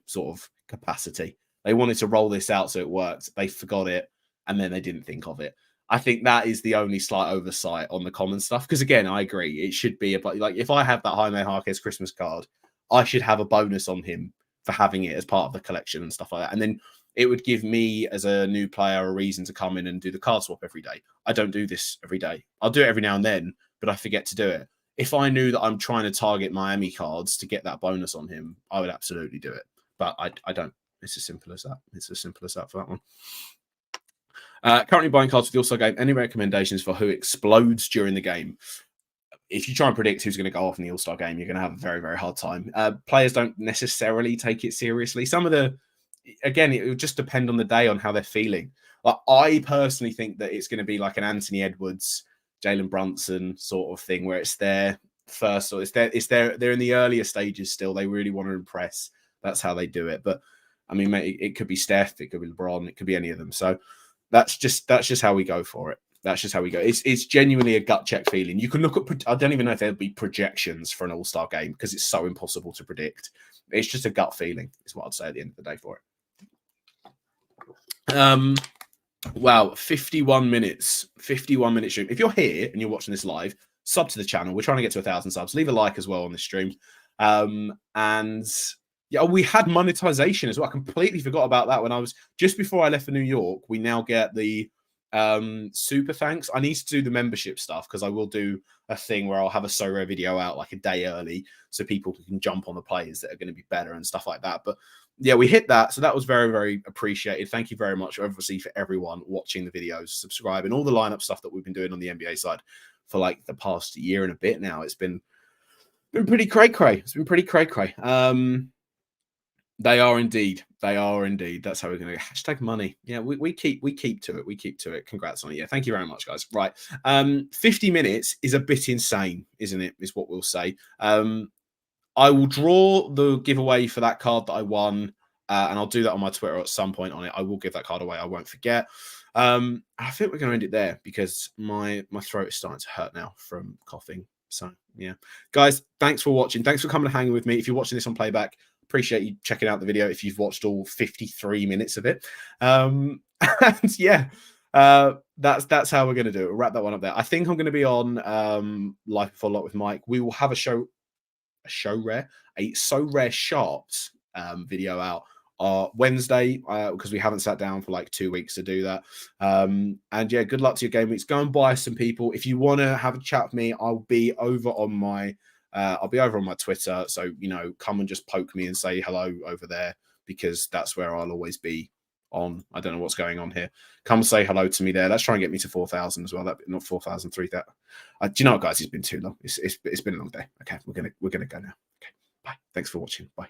sort of capacity. They wanted to roll this out so it worked. They forgot it, and then they didn't think of it. I think that is the only slight oversight on the common stuff. Because again, I agree. It should be about like if I have that Jaime Jaquez Christmas card, I should have a bonus on him for having it as part of the collection and stuff like that. And then it would give me as a new player a reason to come in and do the card swap every day. I don't do this every day. I'll do it every now and then, but I forget to do it. If I knew that I'm trying to target Miami cards to get that bonus on him, I would absolutely do it. But I don't. It's as simple as that. It's as simple as that for that one. Currently buying cards for the All-Star game. Any recommendations for who explodes during the game? If you try and predict who's going to go off in the All-Star game, you're going to have a very, very hard time. Players don't necessarily take it seriously. Again, it will just depend on the day on how they're feeling. Like, I personally think that it's going to be like an Anthony Edwards, Jalen Brunson sort of thing, where it's their first, or they're in the earlier stages still. They really want to impress. That's how they do it. But I mean, it could be Steph, it could be LeBron, it could be any of them. So that's just how we go for it. That's just how we go. It's genuinely a gut check feeling. You can look at, I don't even know if there'll be projections for an All-Star game because it's so impossible to predict. It's just a gut feeling is what I'd say at the end of the day for it. Wow, 51 minutes. 51 minute stream. If you're here and you're watching this live, sub to the channel. We're trying to get to 1,000 subs. Leave a like as well on this stream. And yeah, we had monetization as well. I completely forgot about that just before I left for New York. We now get the super thanks. I need to do the membership stuff because I will do a thing where I'll have a Sorare video out like a day early so people can jump on the players that are going to be better and stuff like that. But yeah, we hit that. So that was very, very appreciated. Thank you very much, obviously, for everyone watching the videos, subscribing, all the lineup stuff that we've been doing on the NBA side for like the past year and a bit now. It's been pretty cray-cray. It's been pretty cray-cray. They are indeed. They are indeed. That's how we're going to hashtag money. Yeah, we keep to it. We keep to it. Congrats on it. Yeah, thank you very much, guys. Right. 50 minutes is a bit insane, isn't it? Is what we'll say. I will draw the giveaway for that card that I won, and I'll do that on my Twitter at some point on it. I will give that card away. I won't forget. I think we're going to end it there because my throat is starting to hurt now from coughing. So, yeah. Guys, thanks for watching. Thanks for coming and hanging with me. If you're watching this on playback, appreciate you checking out the video if you've watched all 53 minutes of it. And yeah, That's how we're gonna do it. We'll wrap that one up there. I think I'm gonna be on Life Before Lot with Mike. We will have a so rare sharps video out Wednesday because we haven't sat down for like 2 weeks to do that. And yeah, good luck to your game weeks. Go and buy some people. If you want to have a chat with me, I'll be over on my Twitter. So come and just poke me and say hello over there, because that's where I'll always be on. I don't know what's going on here. Come say hello to me there. Let's try and get me to 4,000 as well. That not 4,000, 3,000. Do you know what, guys? It's been too long. It's been a long day. Okay, we're gonna go now. Okay, bye. Thanks for watching. Bye.